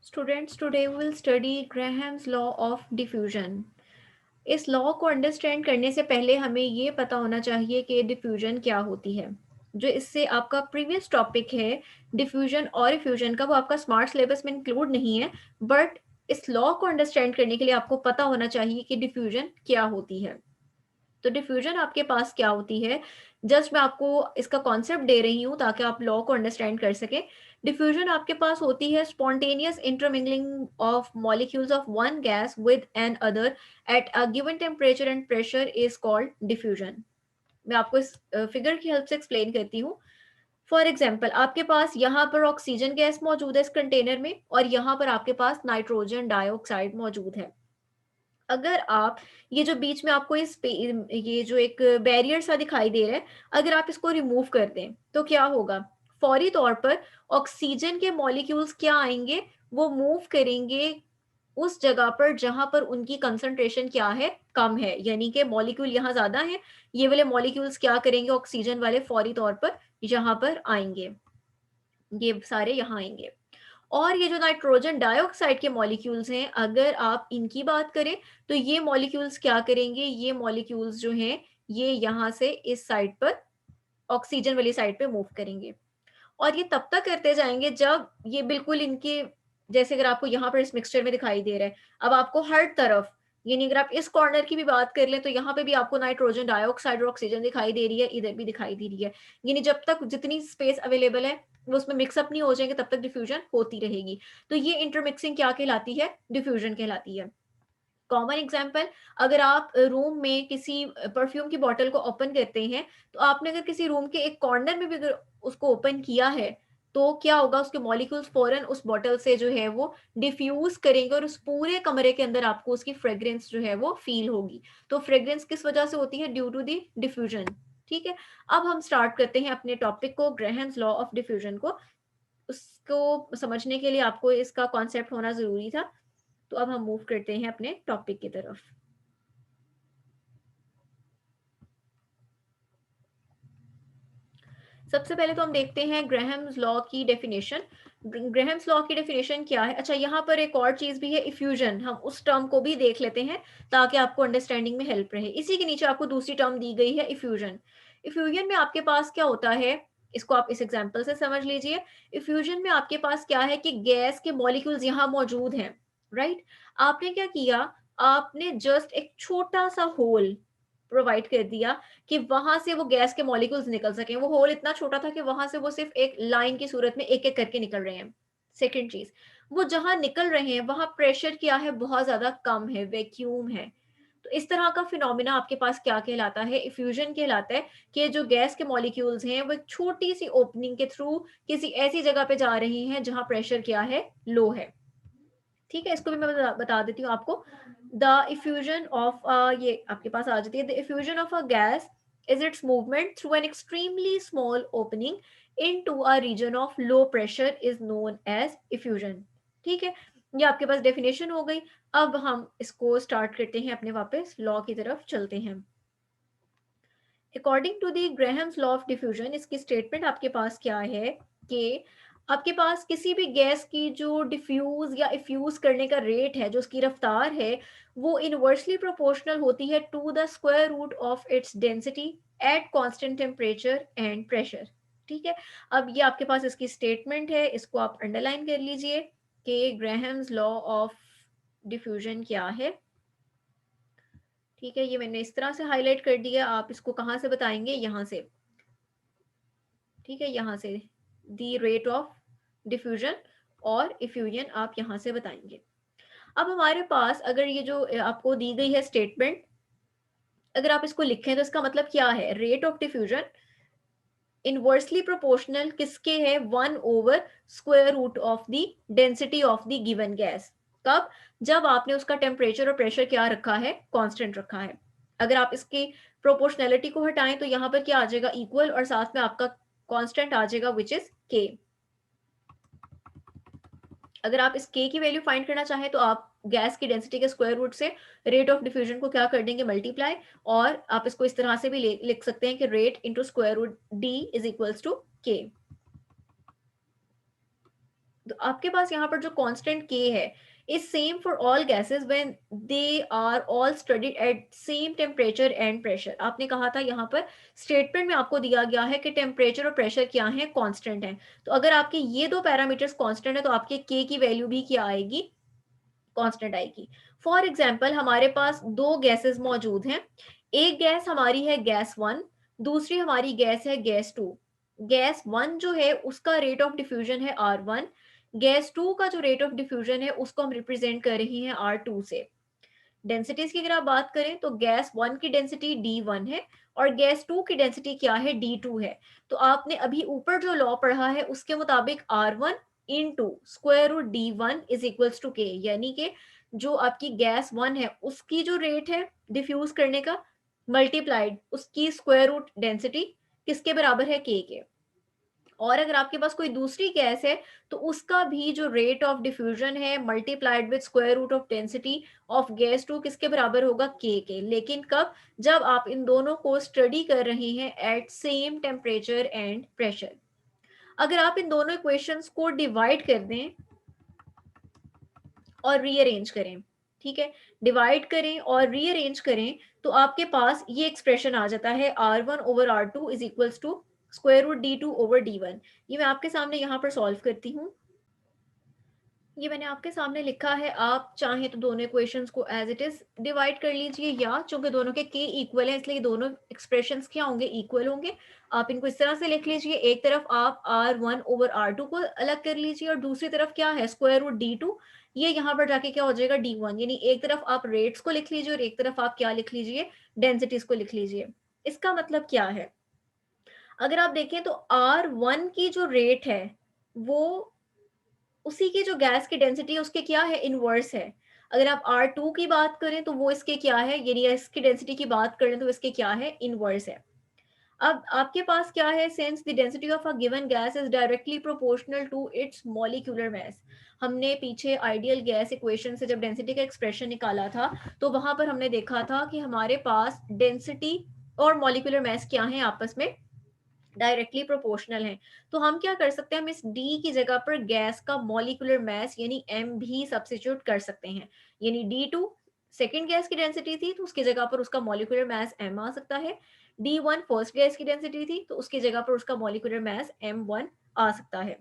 Students, today we will study Graham's law of diffusion. इस law को understand करने से पहले हमें ये पता होना चाहिए कि डिफ्यूजन क्या होती है। जो इससे आपका प्रीवियस टॉपिक है डिफ्यूजन और इफ्यूजन का, वो आपका स्मार्ट सिलेबस में इंक्लूड नहीं है, बट इस लॉ को अंडरस्टैंड करने के लिए आपको पता होना चाहिए कि डिफ्यूजन क्या होती है। तो डिफ्यूजन आपके पास क्या होती है, जस्ट मैं आपको इसका कॉन्सेप्ट दे रही हूँ ताकि आप लॉ को अंडरस्टैंड कर सकें। डिफ्यूजन आपके पास होती है spontaneous intermingling of molecules of one gas with another at a given temperature and pressure is called diffusion. मैं आपको इस फिगर की हेल्प से एक्सप्लेन करती हूँ। फॉर एग्जाम्पल, आपके पास यहाँ पर ऑक्सीजन गैस मौजूद है इस कंटेनर में, और यहाँ पर आपके पास नाइट्रोजन डाइऑक्साइड मौजूद है। अगर आप ये जो बीच में आपको ये जो एक बैरियर सा दिखाई दे रहा है, अगर आप इसको रिमूव कर दें तो क्या होगा? फौरी तौर पर ऑक्सीजन के मॉलिक्यूल्स क्या आएंगे, वो मूव करेंगे उस जगह पर जहां पर उनकी कंसंट्रेशन क्या है, कम है। यानी कि मॉलिक्यूल यहाँ ज्यादा है, ये वाले मॉलिक्यूल्स क्या करेंगे, ऑक्सीजन वाले फौरी तौर पर यहाँ पर आएंगे, ये सारे यहाँ आएंगे। और ये जो नाइट्रोजन डाइऑक्साइड के मॉलिक्यूल्स हैं, अगर आप इनकी बात करें तो ये मॉलिक्यूल्स क्या करेंगे, ये मॉलिक्यूल्स जो हैं ये यहाँ से इस साइड पर ऑक्सीजन वाली साइड पे मूव करेंगे। और ये तब तक करते जाएंगे जब ये बिल्कुल इनके, जैसे अगर आपको यहाँ पर इस मिक्सचर में दिखाई दे रहा है, अब आपको हर तरफ, यानी अगर आप इस कॉर्नर की भी बात कर लें तो यहाँ पे भी आपको नाइट्रोजन डाइऑक्साइड और ऑक्सीजन दिखाई दे रही है, इधर भी दिखाई दे रही है। यानी जब तक जितनी स्पेस अवेलेबल है वो उसमें मिक्सअप नहीं हो जाएंगे तब तक डिफ्यूजन होती रहेगी। तो ये इंटरमिक्सिंग क्या कहलाती है? डिफ्यूजन कहलाती है। कॉमन एग्जाम्पल, अगर आप रूम में किसी परफ्यूम की बॉटल को ओपन करते हैं, तो आपने अगर किसी रूम के एक कॉर्नर में भी अगर उसको ओपन किया है तो क्या होगा, उसके मॉलिक्यूल्स फौरन उस बॉटल से जो है वो डिफ्यूज करेंगे और उस पूरे कमरे के अंदर आपको उसकी फ्रेग्रेंस जो है वो फील होगी। तो फ्रेग्रेंस किस वजह से होती है? Due to the diffusion. ठीक है, अब हम स्टार्ट करते हैं अपने टॉपिक को, ग्रेहम्स लॉ ऑफ डिफ्यूजन को। उसको समझने के लिए आपको इसका कॉन्सेप्ट होना जरूरी था। तो अब हम मूव करते हैं अपने टॉपिक की तरफ। सबसे पहले तो हम देखते हैं ग्रेहम्स लॉ की डेफिनेशन। ग्रेहम्स लॉ की डेफिनेशन क्या है? अच्छा, यहाँ पर एक और चीज भी है, इफ्यूजन। हम उस टर्म को भी देख लेते हैं ताकि आपको अंडरस्टैंडिंग में हेल्प रहे। इसी के नीचे आपको दूसरी टर्म दी गई है, इफ्यूजन। इफ्यूजन में आपके पास क्या होता है, इसको आप इस एग्जाम्पल से समझ लीजिए। इफ्यूजन में आपके पास क्या है कि गैस के मॉलिक्यूल्स यहाँ मौजूद हैं, राइट। आपने क्या किया, आपने जस्ट एक छोटा सा होल प्रोवाइड कर दिया कि वहां से वो गैस के मॉलिक्यूल्स निकल सकें। वो होल इतना छोटा था कि वहां से वो सिर्फ एक लाइन की सूरत में एक एक करके निकल रहे हैं। सेकेंड चीज, वो जहां निकल रहे हैं वहां प्रेशर क्या है, बहुत ज्यादा कम है, वैक्यूम है। तो इस तरह का फिनोमिना आपके पास क्या कहलाता है? इफ्यूजन कहलाता है। कि जो गैस के मॉलिक्यूल्स हैं वो एक छोटी सी ओपनिंग के थ्रू किसी ऐसी जगह पे जा रहे हैं जहां प्रेशर क्या है, लो है। ठीक है, इसको भी मैं बता देती हूँ आपको। द इफ्यूजन ऑफ ये आपके पास आ जाती है, the effusion of a gas is its movement through an extremely small opening into a region of low pressure is known as effusion. ठीक है, ये आपके पास डेफिनेशन हो गई। अब हम इसको स्टार्ट करते हैं, अपने वापस लॉ की तरफ चलते हैं। According to the Graham's law of diffusion, इसकी स्टेटमेंट आपके पास क्या है कि आपके पास किसी भी गैस की जो डिफ्यूज या इफ्यूज करने का रेट है, जो उसकी रफ्तार है, वो इनवर्सली प्रोपोर्शनल होती है to the square root of its density at constant temperature and pressure. ठीक है, अब ये आपके पास इसकी स्टेटमेंट है, इसको आप अंडरलाइन कर लीजिए कि ग्रेहम्स लॉ ऑफ डिफ्यूजन क्या है। ठीक है, ये मैंने इस तरह से हाईलाइट कर दिया। आप इसको कहाँ से बताएंगे? यहाँ से। ठीक है, यहाँ से दी रेट ऑफ डिफ्यूजन और इफ्यूजन आप यहाँ से बताएंगे। अब हमारे पास अगर ये जो आपको दी गई है स्टेटमेंट, अगर आप इसको लिखें तो इसका मतलब क्या है? Rate of diffusion inversely proportional किसके है? 1 over square root of the density of the given gas. कब? जब आपने उसका टेम्परेचर और प्रेशर क्या रखा है? कांस्टेंट रखा है। अगर आप इसकी प्रोपोर्शनैलिटी को हटाएं तो यहाँ पर क्या आ जाएगा? इक्वल, और साथ में आपका कांस्टेंट आ जाएगा विच इज के। अगर आप इस के की वैल्यू फाइंड करना चाहें तो आप गैस की डेंसिटी के स्क्वायर रूट से रेट ऑफ डिफ्यूजन को क्या कर देंगे? मल्टीप्लाई। और आप इसको इस तरह से भी लिख सकते हैं कि rate into square root D is equals to K. तो आपके पास यहाँ पर जो कांस्टेंट k है is same for all gases when they are all studied at same temperature and pressure। आपने कहा था यहाँ पर स्टेटमेंट में आपको दिया गया है कि टेम्परेचर और प्रेशर क्या है, कांस्टेंट है। तो अगर आपके ये दो पैरामीटर्स कांस्टेंट है तो आपके k की वैल्यू भी क्या आएगी, कांस्टेंट आएगी। फॉर एग्जाम्पल हमारे पास दो गैसेस मौजूद हैं, एक गैस हमारी है गैस वन, दूसरी हमारी गैस है गैस टू। गैस वन जो है उसका रेट ऑफ डिफ्यूजन है आर वन, गैस टू का जो रेट ऑफ डिफ्यूजन है उसको हम रिप्रेजेंट कर रहे हैं आर टू से। डेंसिटीज की अगर आप बात करें तो गैस वन की डेंसिटी D1 है और गैस टू की डेंसिटी क्या है, D2 है। तो आपने अभी ऊपर जो लॉ पढ़ा है उसके मुताबिक R1 into square root D1 is equals to K, यानी कि जो आपकी गैस वन है उसकी जो रेट है डिफ्यूज करने का मल्टीप्लाइड उसकी स्क्वायर रूट डेंसिटी किसके बराबर है, के। और अगर आपके पास कोई दूसरी गैस है तो उसका भी जो रेट ऑफ डिफ्यूजन है multiplied with square root of density of gas to किसके बराबर होगा, के। लेकिन कब, जब आप इन दोनों को स्टडी कर रहे हैं at same temperature and pressure. अगर आप इन दोनों इक्वेशंस को डिवाइड कर दें और रीअरेंज करें, ठीक है, डिवाइड करें और रीअरेंज करें तो आपके पास ये एक्सप्रेशन आ जाता है R1/R2 is equals to square root D2/D1। ये मैं आपके सामने यहाँ पर सॉल्व करती हूँ। ये मैंने आपके सामने लिखा है, आप चाहें तो दोनों इक्वेशंस को एज इट इज डिवाइड कर लीजिए, या चूंकि दोनों के k इक्वल है इसलिए दोनों एक्सप्रेशंस क्या होंगे, इक्वल होंगे। आप इनको इस तरह से लिख लीजिए, एक तरफ आप R1/R2 को अलग कर लीजिए और दूसरी तरफ क्या है, स्क्वायर रूट D2। ये यहाँ पर जाके क्या हो जाएगा, D1। यानी एक तरफ आप रेट्स को लिख लीजिए और एक तरफ आप क्या लिख लीजिए, डेंसिटीज को लिख लीजिए। इसका मतलब क्या है, अगर आप देखें तो R1 की जो रेट है वो उसी की जो गैस की डेंसिटी है उसके क्या है, इनवर्स है। अगर आप R2 की बात करें तो वो इसके क्या है, यानी इसकी डेंसिटी की बात करें तो इसके क्या है, इनवर्स है। अब आपके पास क्या है, since the density of a given gas is directly proportional to its molecular mass. हमने पीछे आइडियल गैस इक्वेशन से जब डेंसिटी का एक्सप्रेशन निकाला था तो वहां पर हमने देखा था कि हमारे पास डेंसिटी और मॉलिक्यूलर मास क्या है, आपस में डायरेक्टली प्रोपोर्शनल है। तो हम क्या कर सकते हैं, हम इस D की जगह पर गैस का मॉलिक्यूलर मास यानी M भी सब्स्टिट्यूट कर सकते हैं। यानी D2 सेकेंड गैस की डेंसिटी थी तो उसकी जगह पर उसका मॉलिक्यूलर मास M आ सकता है। D1 फर्स्ट गैस की डेंसिटी थी तो उसकी जगह पर उसका मॉलिक्यूलर मास M1 आ सकता है।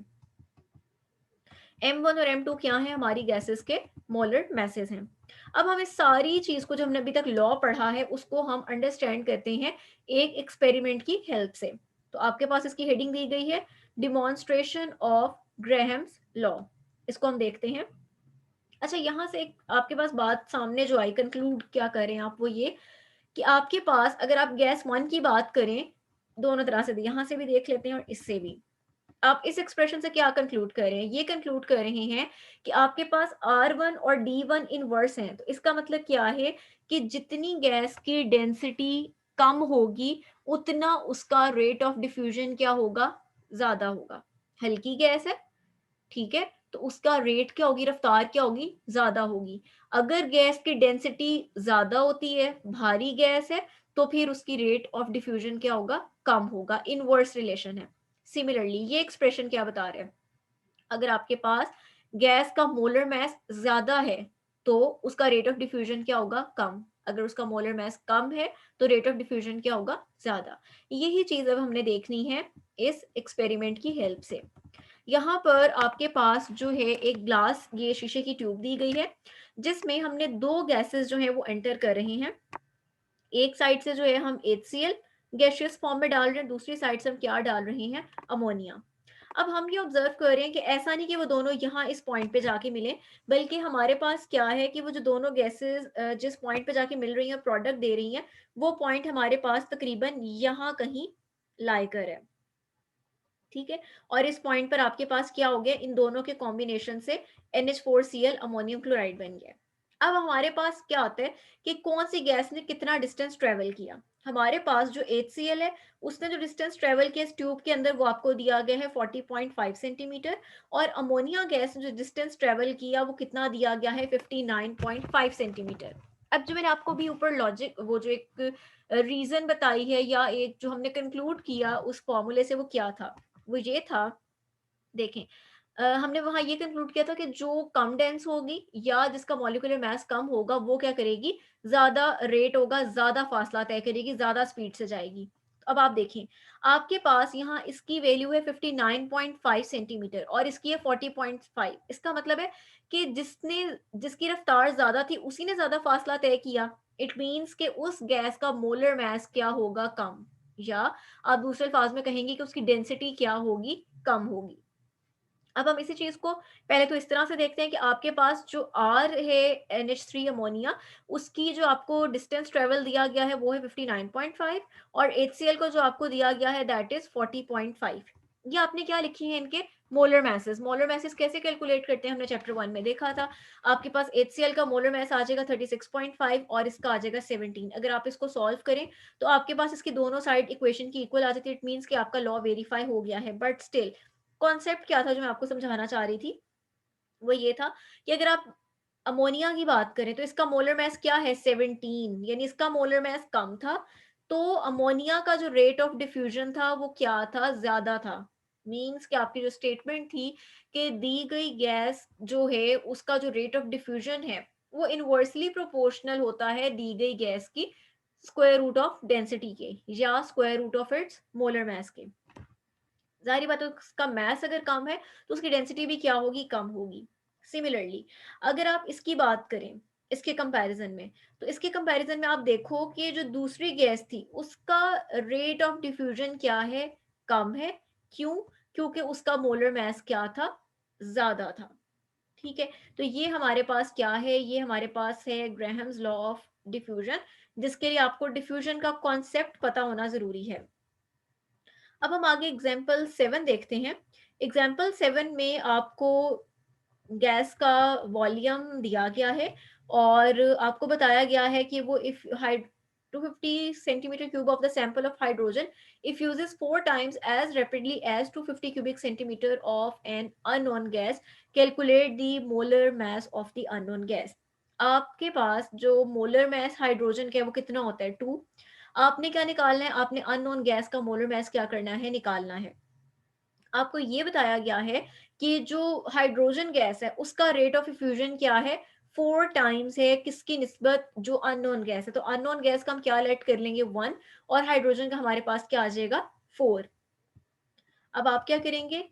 M1 और M2 क्या है, हमारी गैसेस के मोलर मैसेज हैं। अब हम इस सारी चीज को जो हमने अभी तक लॉ पढ़ा है उसको हम अंडरस्टैंड करते हैं एक एक्सपेरिमेंट की हेल्प से। तो आपके पास इसकी हेडिंग दी गई है, डिमॉन्स्ट्रेशन ऑफ ग्रेहम्स लॉ। इसको हम देखते हैं। अच्छा, यहाँ से एक आपके पास बात सामने जो आई, कंक्लूड क्या करें आप, वो ये कि आपके पास अगर आप गैस वन की बात करें, दोनों तरह से यहाँ से भी देख लेते हैं और इससे भी, आप इस एक्सप्रेशन से क्या कंक्लूड कर रहे हैं, ये कंक्लूड कर रहे हैं कि आपके पास R1 और D1 इनवर्स हैं। तो इसका मतलब क्या है कि जितनी गैस की डेंसिटी कम होगी उतना उसका रेट ऑफ डिफ्यूजन क्या होगा, ज्यादा होगा। हल्की गैस है, ठीक है, तो उसका रेट क्या होगी, रफ्तार क्या होगी, ज्यादा होगी। अगर गैस की डेंसिटी ज्यादा होती है, भारी गैस है, तो फिर उसकी रेट ऑफ डिफ्यूजन क्या होगा, कम होगा। इनवर्स रिलेशन है। सिमिलरली ये एक्सप्रेशन क्या बता रहे हैं, अगर आपके पास गैस का मोलर मास ज्यादा है तो उसका रेट ऑफ डिफ्यूजन क्या होगा, कम। अगर उसका मोलर मास कम है तो रेट ऑफ डिफ्यूजन क्या होगा, ज्यादा। यही चीज अब हमने देखनी है इस एक्सपेरिमेंट की हेल्प से। यहाँ पर आपके पास जो है एक ग्लास, ये शीशे की ट्यूब दी गई है जिसमें हमने दो गैसेस जो है वो एंटर कर रहे हैं। एक साइड से जो है हम HCl गैसियस फॉर्म में डाल रहे हैं, दूसरी साइड से हम क्या डाल रहे हैं, अमोनिया। अब हम ये ऑब्जर्व कर रहे हैं कि ऐसा नहीं कि वो दोनों यहाँ इस पॉइंट पे जाके मिले, बल्कि हमारे पास क्या है कि वो जो दोनों गैसेस जिस पॉइंट पे जाके मिल रही हैं, प्रोडक्ट दे रही हैं, वो पॉइंट हमारे पास तकरीबन यहाँ कहीं लाई कर है, ठीक है। और इस पॉइंट पर आपके पास क्या हो गया, इन दोनों के कॉम्बिनेशन से NH4Cl अमोनियम क्लोराइड बन गया। अब हमारे पास क्या होता है कि कौन सी गैस ने कितना डिस्टेंस ट्रेवल किया। हमारे पास जो HCl है उसने जो डिस्टेंस ट्रेवल किया इस ट्यूब के अंदर वो आपको दिया गया है 40.5 सेंटीमीटर, और अमोनिया गैस ने जो डिस्टेंस ट्रेवल किया वो कितना दिया गया है, 59.5 सेंटीमीटर। अब जो मैंने आपको भी ऊपर लॉजिक, वो जो एक रीजन बताई है या एक जो हमने कंक्लूड किया उस फॉर्मूले से, वो क्या था, वो ये था, देखें, हमने वहाँ ये कंक्लूड किया था कि जो कम डेंस होगी या जिसका मॉलिक्यूलर मास कम होगा वो क्या करेगी, ज़्यादा रेट होगा, ज़्यादा फासला तय करेगी, ज़्यादा स्पीड से जाएगी। अब आप देखें, आपके पास यहाँ इसकी वैल्यू है 59.5 सेंटीमीटर और इसकी है 40.5। इसका मतलब है कि जिसकी रफ्तार ज़्यादा थी उसी ने ज़्यादा फासला तय किया। इट मीन्स कि उस गैस का मोलर मास क्या होगा, कम। या आप दूसरे अल्फाज में कहेंगे कि उसकी डेंसिटी क्या होगी, कम होगी। अब हम इसी चीज़ को पहले तो इस तरह से देखते हैं कि आपके पास जो R है NH3 अमोनिया, उसकी जो आपको डिस्टेंस ट्रेवल दिया गया है वो है 59.5 और HCl को जो आपको दिया गया है दैट इज 40.5। ये आपने क्या लिखी है इनके मोलर मैसेज। मोलर मैसेज कैसे कैलकुलेट करते हैं हमने चैप्टर 1 में देखा था। आपके पास HCl का मोलर मैस आ जाएगा 36.5 और इसका आ जाएगा 17। अगर आप इसको सॉल्व करें तो आपके पास इसकी दोनों साइड इक्वेशन की इक्वल आ जाती है। इट मीन्स कि आपका लॉ वेरीफाई हो गया है। बट स्टिल कॉन्सेप्ट क्या था जो मैं आपको समझाना चाह रही थी, वो ये था कि अगर आप अमोनिया की बात करें तो इसका मोलर मास क्या है 17, यानी इसका मोलर मास कम था। तो अमोनिया का जो रेट ऑफ डिफ्यूजन था वो क्या था, ज्यादा था। मींस कि आपकी जो स्टेटमेंट थी कि दी गई गैस जो है उसका जो रेट ऑफ डिफ्यूजन है वो इनवर्सली प्रोपोर्शनल होता है दी गई गैस की स्क्वायर रूट ऑफ डेंसिटी के या square root of its molar mass के। ज़ाहिर बात है उसका मास अगर कम है तो उसकी डेंसिटी भी क्या होगी, कम होगी। सिमिलरली अगर आप इसकी बात करें इसके कंपैरिजन में, तो इसके कंपैरिजन में आप देखो कि जो दूसरी गैस थी उसका रेट ऑफ डिफ्यूजन क्या है, कम है। क्यों? क्योंकि उसका मोलर मास क्या था, ज्यादा था। ठीक है, तो ये हमारे पास क्या है, ये हमारे पास है ग्राहम्स लॉ ऑफ डिफ्यूजन, जिसके लिए आपको डिफ्यूजन का कॉन्सेप्ट पता होना जरूरी है। अब हम आगे एग्जाम्पल 7 देखते हैं। एग्जाम्पल 7 में आपको गैस का वॉल्यूम दिया गया है और आपको बताया गया है कि वो if hide 250 centimeter cube of the sample of hydrogen if uses 4 times as rapidly as 250 cubic centimeter of an unknown gas, calculate the molar mass of the unknown gas। आपके पास जो मोलर मास हाइड्रोजन का है वो कितना होता है, 2। आपने क्या निकालना है, आपने अननोन गैस का मोलर मास क्या करना है, निकालना है। आपको ये बताया गया है कि जो हाइड्रोजन गैस है उसका रेट ऑफ इफ्यूजन क्या है, 4 टाइम्स है किसकी निस्बत, जो अननोन गैस है। तो अननोन गैस का हम क्या लेट कर लेंगे, 1, और हाइड्रोजन का हमारे पास क्या आ जाएगा, 4। अब आप क्या करेंगे,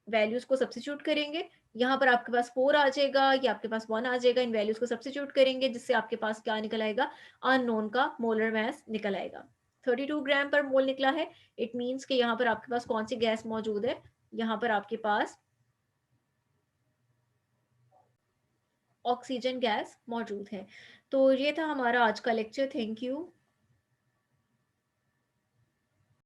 वैल्यूज को सब्सिट्यूट करेंगे। यहाँ पर आपके पास 4 आ जाएगा या आपके पास 1 आ जाएगा। इन वैल्यूज को सब्सिट्यूट करेंगे जिससे आपके पास क्या निकल आएगा, अननोन का मोलर मास निकल आएगा। 32 ग्राम पर मोल निकला है। इट मीन्स कि यहाँ पर आपके पास कौन सी गैस मौजूद है, यहाँ पर आपके पास ऑक्सीजन गैस मौजूद है। तो ये था हमारा आज का लेक्चर। Thank you.